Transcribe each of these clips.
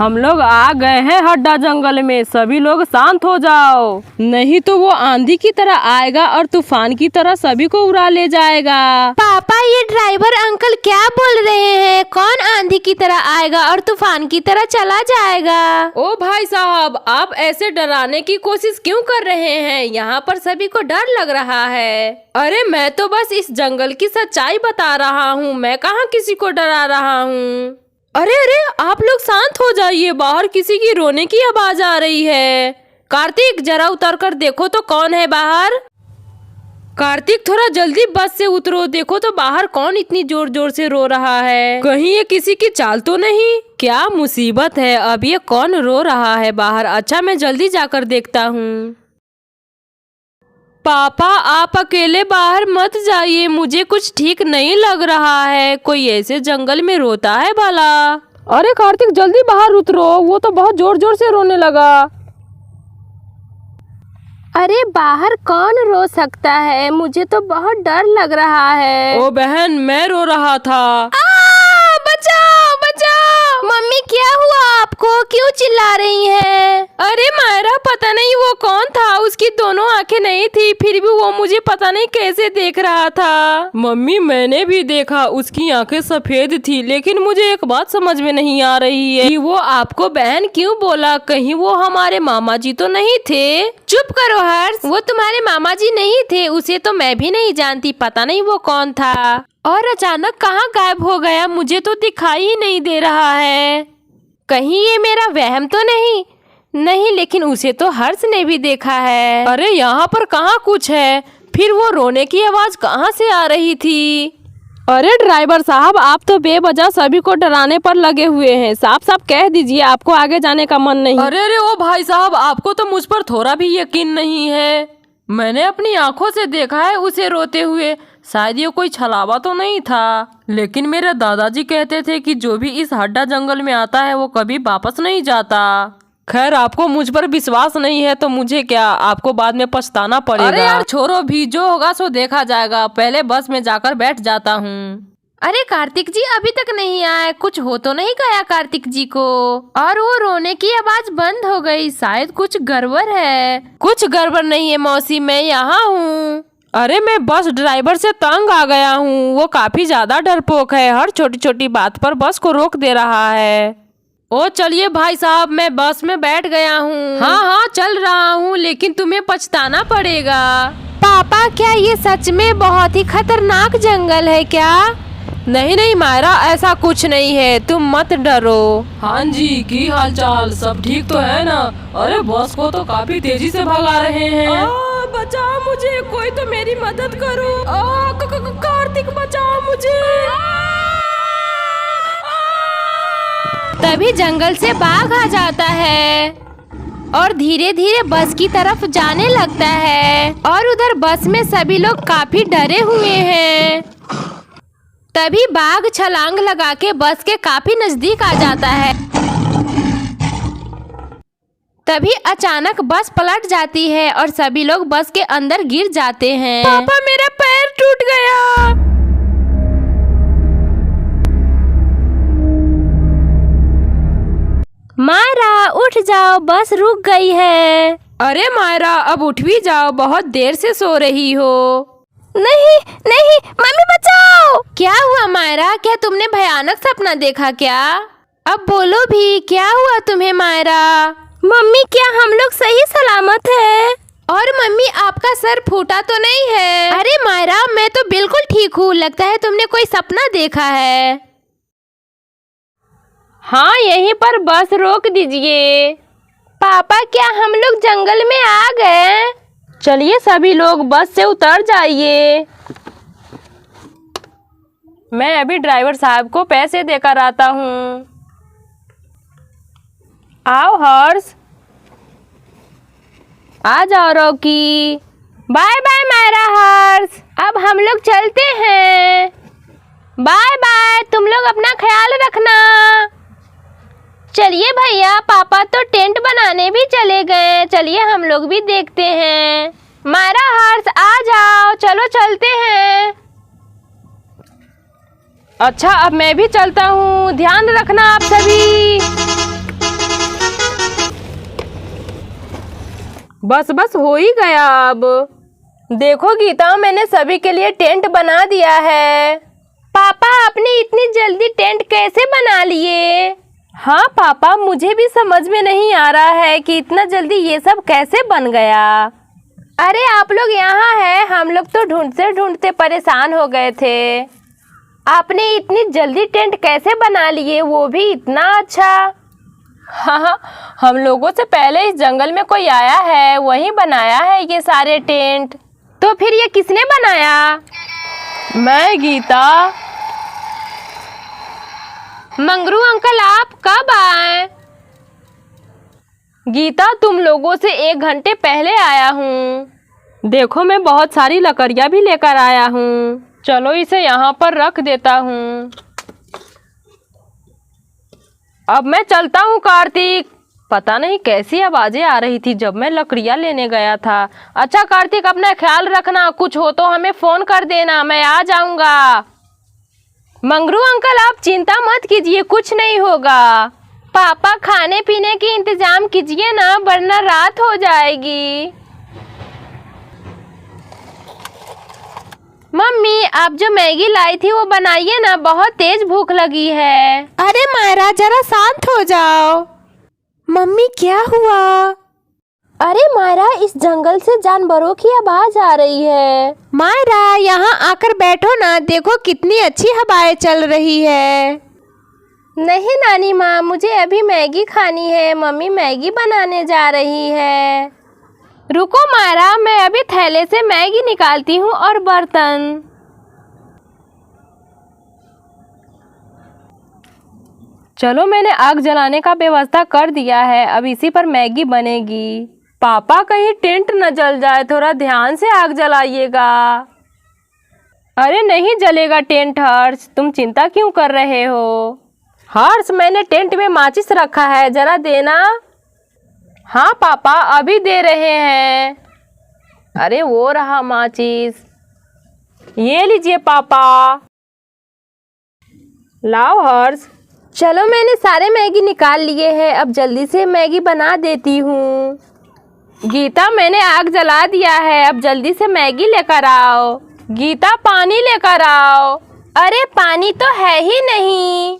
हम लोग आ गए हैं हड्डा जंगल में, सभी लोग शांत हो जाओ, नहीं तो वो आंधी की तरह आएगा और तूफान की तरह सभी को उड़ा ले जाएगा। पापा, ये ड्राइवर अंकल क्या बोल रहे हैं? कौन आंधी की तरह आएगा और तूफान की तरह चला जाएगा? ओ भाई साहब, आप ऐसे डराने की कोशिश क्यों कर रहे हैं? यहाँ पर सभी को डर लग रहा है। अरे मैं तो बस इस जंगल की सच्चाई बता रहा हूँ, मैं कहाँ किसी को डरा रहा हूँ। अरे अरे, आप लोग शांत हो जाइए, बाहर किसी की रोने की आवाज आ रही है। कार्तिक, जरा उतर कर देखो तो कौन है बाहर। कार्तिक, थोड़ा जल्दी बस से उतरो, देखो तो बाहर कौन इतनी जोर जोर से रो रहा है। कहीं ये किसी की चाल तो नहीं? क्या मुसीबत है, अब ये कौन रो रहा है बाहर? अच्छा, मैं जल्दी जाकर देखता हूँ। पापा, आप अकेले बाहर मत जाइए, मुझे कुछ ठीक नहीं लग रहा है। कोई ऐसे जंगल में रोता है भला? अरे कार्तिक, जल्दी बाहर उतरो, वो तो बहुत जोर जोर से रोने लगा। अरे बाहर कौन रो सकता है? मुझे तो बहुत डर लग रहा है। ओ बहन, मैं रो रहा था। बचाओ बचाओ! मम्मी, क्या हुआ आपको? क्यों चिल्ला रही हैं? अरे मायरा, पता नहीं वो कौन था, उसकी दोनों आंखें नहीं थी, फिर भी वो मुझे पता नहीं कैसे देख रहा था। मम्मी, मैंने भी देखा, उसकी आंखें सफेद थी, लेकिन मुझे एक बात समझ में नहीं आ रही है कि वो आपको बहन क्यों बोला? कहीं वो हमारे मामा जी तो नहीं थे? चुप करो हर्ष, वो तुम्हारे मामा जी नहीं थे, उसे तो मैं भी नहीं जानती, पता नहीं वो कौन था। और अचानक कहाँ गायब हो गया, मुझे तो दिखाई ही नहीं दे रहा है। कहीं ये मेरा वहम तो नहीं? नहीं, लेकिन उसे तो हर्ष ने भी देखा है। अरे यहाँ पर कहाँ कुछ है, फिर वो रोने की आवाज कहाँ से आ रही थी? अरे ड्राइवर साहब, आप तो बेवजह सभी को डराने पर लगे हुए हैं, साफ साफ कह दीजिए आपको आगे जाने का मन नहीं। अरे अरे, ओ भाई साहब, आपको तो मुझ पर थोड़ा भी यकीन नहीं है। मैंने अपनी आंखों से देखा है उसे रोते हुए, शायद ये कोई छलावा तो नहीं था। लेकिन मेरे दादाजी कहते थे कि जो भी इस हड्डा जंगल में आता है वो कभी वापस नहीं जाता। खैर, आपको मुझ पर विश्वास नहीं है तो मुझे क्या, आपको बाद में पछताना पड़ेगा। अरे यार छोड़ो भी, जो होगा सो देखा जाएगा, पहले बस में जाकर बैठ जाता हूँ। अरे कार्तिक जी अभी तक नहीं आए, कुछ हो तो नहीं गया कार्तिक जी को? और वो रोने की आवाज बंद हो गई, शायद कुछ गड़बड़ है। कुछ गड़बड़ नहीं है मौसी, मैं यहाँ हूँ। अरे मैं बस ड्राइवर से तंग आ गया हूँ, वो काफी ज्यादा डरपोक है, हर छोटी छोटी बात पर बस को रोक दे रहा है। ओ चलिए भाई साहब, मैं बस में बैठ गया हूँ। हाँ हाँ, चल रहा हूँ, लेकिन तुम्हें पछताना पड़ेगा। पापा, क्या ये सच में बहुत ही खतरनाक जंगल है क्या? नहीं नहीं मायरा, ऐसा कुछ नहीं है, तुम मत डरो। हाँ जी, की हाल चाल, सब ठीक तो है ना? अरे बस को तो काफी तेजी से भगा रहे हैं। बचाओ मुझे, कोई तो मेरी मदद करो। कार्तिक, बचाओ मुझे। तभी जंगल से बाघ आ जाता है और धीरे धीरे बस की तरफ जाने लगता है, और उधर बस में सभी लोग काफी डरे हुए हैं। तभी बाघ छलांग लगा के बस के काफी नजदीक आ जाता है। तभी अचानक बस पलट जाती है और सभी लोग बस के अंदर गिर जाते हैं। पापा, मेरा पैर टूट गया। मायरा, उठ जाओ, बस रुक गई है। अरे मायरा, अब उठ भी जाओ, बहुत देर से सो रही हो। नहीं नहीं, मम्मी बचाओ! क्या हुआ मायरा, क्या तुमने भयानक सपना देखा क्या? अब बोलो भी, क्या हुआ तुम्हें मायरा? मम्मी, क्या हम लोग सही सलामत है? और मम्मी, आपका सर फूटा तो नहीं है? अरे मायरा, मैं तो बिल्कुल ठीक हूँ, लगता है तुमने कोई सपना देखा है। हाँ, यहीं पर बस रोक दीजिए। पापा, क्या हम लोग जंगल में आ गए? चलिए सभी लोग बस से उतर जाइए, मैं अभी ड्राइवर साहब को पैसे देकर आता हूँ। आओ हर्ष, आ जाओ रॉकी। बाय बाय मायरा, हर्ष, अब हम लोग चलते हैं। बाय बाय, तुम लोग अपना ख्याल रखना। चलिए भैया, पापा तो टेंट बनाने भी चले गए, चलिए हम लोग भी देखते हैं। मायरा, हर्ष, आ जाओ, चलो चलते हैं। अच्छा, अब मैं भी चलता हूँ, ध्यान रखना आप सभी। बस बस हो ही गया। अब देखो गीता, मैंने सभी के लिए टेंट बना दिया है। पापा, आपने इतनी जल्दी टेंट कैसे बना लिए? हाँ पापा, मुझे भी समझ में नहीं आ रहा है कि इतना जल्दी ये सब कैसे बन गया। अरे आप लोग यहाँ हैं, हम लोग तो ढूंढते ढूंढते परेशान हो गए थे। आपने इतनी जल्दी टेंट कैसे बना लिए, वो भी इतना अच्छा? हाँ, हम लोगों से पहले इस जंगल में कोई आया है, वही बनाया है ये सारे टेंट। तो फिर ये किसने बनाया? मैं गीता। मंगरू अंकल, आप कब आए? गीता, तुम लोगों से 1 घंटे पहले आया हूँ। देखो, मैं बहुत सारी लकड़ियाँ भी लेकर आया हूँ। चलो इसे यहाँ पर रख देता हूँ। अब मैं चलता हूँ कार्तिक। पता नहीं कैसी आवाजें आ रही थी जब मैं लकड़ियाँ लेने गया था। अच्छा कार्तिक, अपना ख्याल रखना, कुछ हो तो हमें फोन कर देना, मैं आ जाऊंगा। मंगरू अंकल, आप चिंता मत कीजिए, कुछ नहीं होगा। पापा, खाने पीने की इंतजाम कीजिए ना, वरना रात हो जाएगी। मम्मी, आप जो मैगी लाई थी वो बनाइए ना, बहुत तेज भूख लगी है। अरे मायरा, जरा शांत हो जाओ। मम्मी, क्या हुआ? अरे मायरा, इस जंगल से जानवरों की आवाज आ रही है। मायरा, यहाँ आकर बैठो ना, देखो कितनी अच्छी हवाएं चल रही है। नहीं नानी माँ, मुझे अभी मैगी खानी है, मम्मी मैगी बनाने जा रही है। रुको मायरा, मैं अभी थैले से मैगी निकालती हूँ और बर्तन। चलो, मैंने आग जलाने का व्यवस्था कर दिया है, अब इसी पर मैगी बनेगी। पापा, कहीं टेंट न जल जाए, थोड़ा ध्यान से आग जलाइएगा। अरे नहीं जलेगा टेंट हर्ष, तुम चिंता क्यों कर रहे हो? हर्ष, मैंने टेंट में माचिस रखा है, जरा देना। हाँ पापा, अभी दे रहे हैं। अरे वो रहा माचिस, ये लीजिए पापा। लाओ हर्ष। चलो, मैंने सारे मैगी निकाल लिए हैं, अब जल्दी से मैगी बना देती हूँ। गीता, मैंने आग जला दिया है, अब जल्दी से मैगी लेकर आओ। गीता, पानी लेकर आओ। अरे पानी तो है ही नहीं।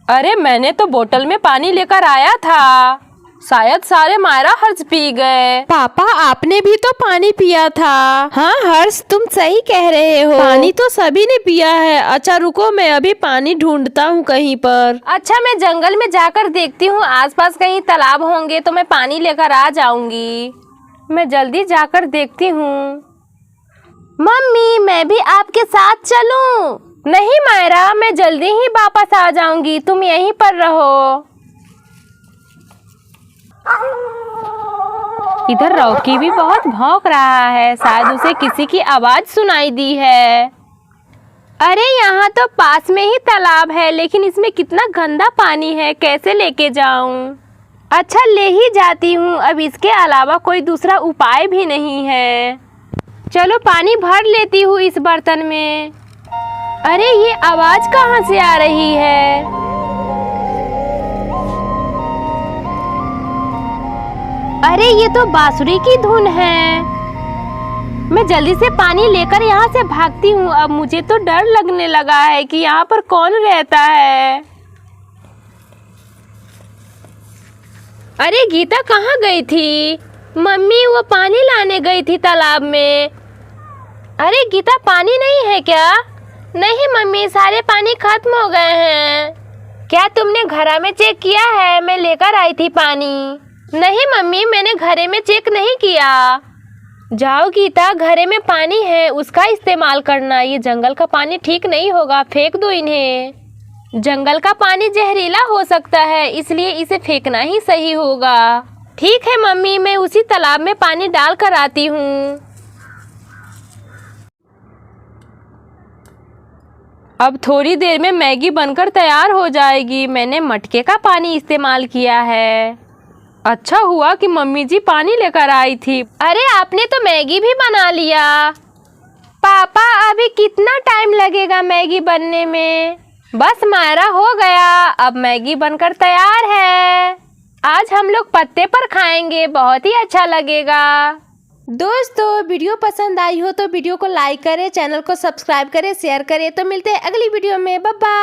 अरे मैंने तो बोतल में पानी लेकर आया था, शायद सारे मायरा हर्ष पी गए। पापा, आपने भी तो पानी पिया था। हाँ हर्ष, तुम सही कह रहे हो, पानी तो सभी ने पिया है। अच्छा रुको, मैं अभी पानी ढूंढता हूँ कहीं पर। अच्छा, मैं जंगल में जाकर देखती हूँ, आसपास कहीं तालाब होंगे तो मैं पानी लेकर आ जाऊंगी। मैं जल्दी जाकर देखती हूँ। मम्मी, मैं भी आपके साथ चलूं? नहीं मायरा, मैं जल्दी ही वापस आ जाऊंगी, तुम यहीं पर रहो। इधर रॉकी भी बहुत भौंक रहा है, शायद उसे किसी की आवाज सुनाई दी है। अरे यहाँ तो पास में ही तालाब है, लेकिन इसमें कितना गंदा पानी है, कैसे लेके जाऊं? अच्छा, ले ही जाती हूँ, अब इसके अलावा कोई दूसरा उपाय भी नहीं है। चलो पानी भर लेती हूँ इस बर्तन में। अरे ये आवाज कहाँ से आ रही है? अरे ये तो बांसुरी की धुन है। मैं जल्दी से पानी लेकर यहाँ से भागती हूँ। अब मुझे तो डर लगने लगा है कि यहाँ पर कौन रहता है। अरे गीता कहाँ गई थी? मम्मी, वो पानी लाने गई थी तालाब में। अरे गीता, पानी नहीं है क्या? नहीं मम्मी, सारे पानी खत्म हो गए हैं। क्या तुमने घड़ा में चेक किया है? मैं लेकर आई थी पानी। नहीं मम्मी, मैंने घड़े में चेक नहीं किया। जाओ गीता, घड़े में पानी है, उसका इस्तेमाल करना। ये जंगल का पानी ठीक नहीं होगा, फेंक दो इन्हें। जंगल का पानी जहरीला हो सकता है, इसलिए इसे फेंकना ही सही होगा। ठीक है मम्मी, मैं उसी तालाब में पानी डाल कर आती हूँ। अब थोड़ी देर में मैगी बनकर तैयार हो जाएगी। मैंने मटके का पानी इस्तेमाल किया है। अच्छा हुआ कि मम्मी जी पानी लेकर आई थी। अरे आपने तो मैगी भी बना लिया। पापा, अभी कितना टाइम लगेगा मैगी बनने में? बस मायरा, हो गया, अब मैगी बनकर तैयार है। आज हम लोग पत्ते पर खाएंगे, बहुत ही अच्छा लगेगा। दोस्तों वीडियो पसंद आई हो तो वीडियो को लाइक करें, चैनल को सब्सक्राइब करें, शेयर करें। तो मिलते हैं अगली वीडियो में। Bye bye.